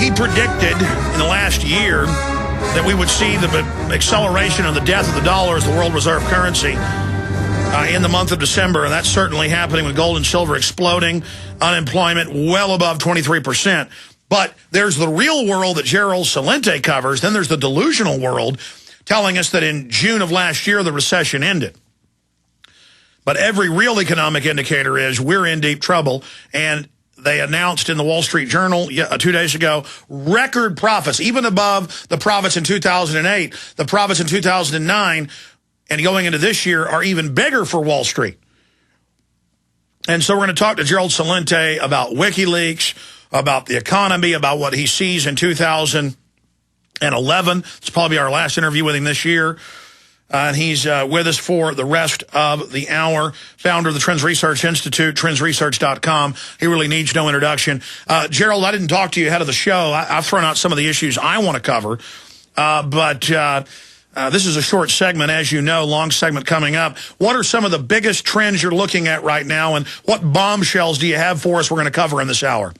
he predicted in the last year that we would see the acceleration of the death of the dollar as the world reserve currency in the month of December, and that's certainly happening with gold and silver exploding, unemployment well above 23%. But there's the real world that Gerald Celente covers. Then there's the delusional world telling us that in June of last year, the recession ended. But every real economic indicator is we're in deep trouble. And they announced in the Wall Street Journal 2 days ago, record profits, even above the profits in 2008. The profits in 2009 and going into this year are even bigger for Wall Street. And so we're going to talk to Gerald Celente about WikiLeaks, about the economy, about what he sees in 2011. It's probably our last interview with him this year. And he's with us for the rest of the hour. Founder of the Trends Research Institute, trendsresearch.com. He really needs no introduction. Gerald, I didn't talk to you ahead of the show. I've thrown out some of the issues I want to cover. But this is a short segment, as you know, long segment coming up. What are some of the biggest trends you're looking at right now, and what bombshells do you have for us we're going to cover in this hour?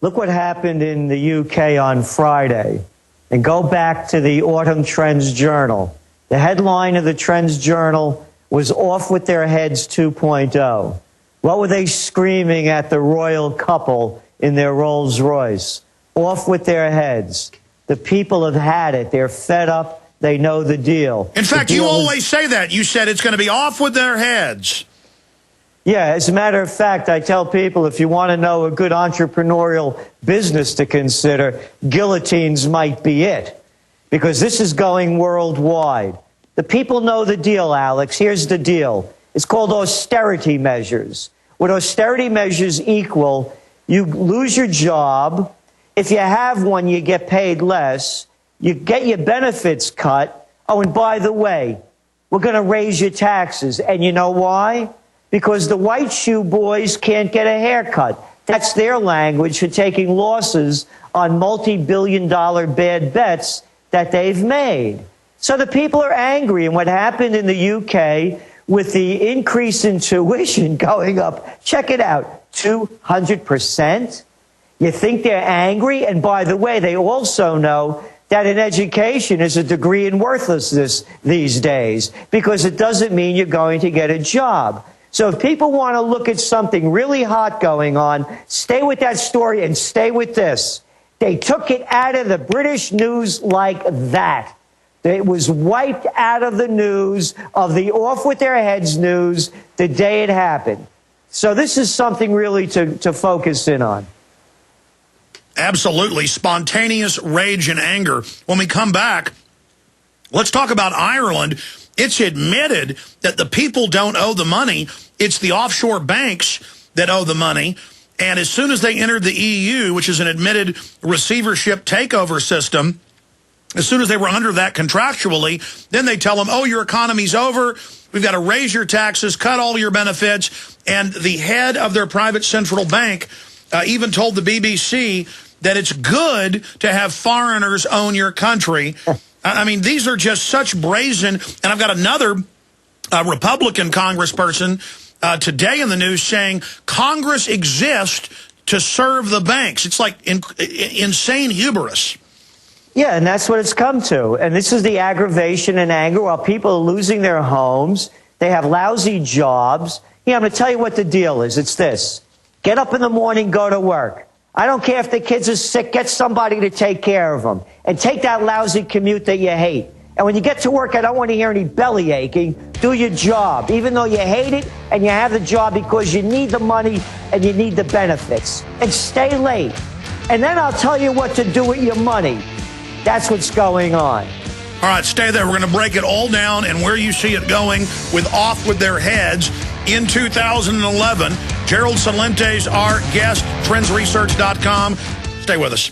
Look what happened in the UK on Friday. And go back to the Autumn Trends Journal. The headline of the Trends Journal was Off with Their Heads 2.0. What were they screaming at the royal couple in their Rolls Royce? Off with their heads. The people have had it. They're fed up. They know the deal. In fact, you always say that. You said it's going to be off with their heads. Yeah, as a matter of fact, I tell people if you want to know a good entrepreneurial business to consider, guillotines might be it. Because this is going worldwide. The people know the deal, Alex. Here's the deal. It's called austerity measures. What austerity measures equal, you lose your job. If you have one, you get paid less. You get your benefits cut. Oh, and by the way, we're going to raise your taxes. And you know why? Because the white shoe boys can't get a haircut. That's their language for taking losses on multi-billion-dollar bad bets that they've made. So the people are angry. And what happened in the UK with the increase in tuition going up, check it out, 200%. You think they're angry? And by the way, they also know that an education is a degree in worthlessness these days because it doesn't mean you're going to get a job. So if people want to look at something really hot going on, stay with that story and stay with this. They took it out of the British news like that. It was wiped out of the news, of the off with their heads news, the day it happened. So this is something really to focus in on. Absolutely. Spontaneous rage and anger. When we come back, let's talk about Ireland. It's admitted that the people don't owe the money. It's the offshore banks that owe the money. And as soon as they entered the EU, which is an admitted receivership takeover system, as soon as they were under that contractually, then they tell them, oh, your economy's over. We've got to raise your taxes, cut all your benefits. And the head of their private central bank even told the BBC that it's good to have foreigners own your country. I mean, these are just such brazen. And I've got another Republican congressperson today in the news saying Congress exists to serve the banks. It's like insane hubris. Yeah, and that's what it's come to. And this is the aggravation and anger while people are losing their homes. They have lousy jobs. Yeah, I'm going to tell you what the deal is. It's this. Get up in the morning, go to work. I don't care if the kids are sick. Get somebody to take care of them. And take that lousy commute that you hate. And when you get to work, I don't want to hear any belly aching. Do your job, even though you hate it, and you have the job because you need the money and you need the benefits. And stay late. And then I'll tell you what to do with your money. That's what's going on. All right, stay there. We're going to break it all down and where you see it going with Off With Their Heads in 2011. Gerald Celente's our guest, trendsresearch.com. Stay with us.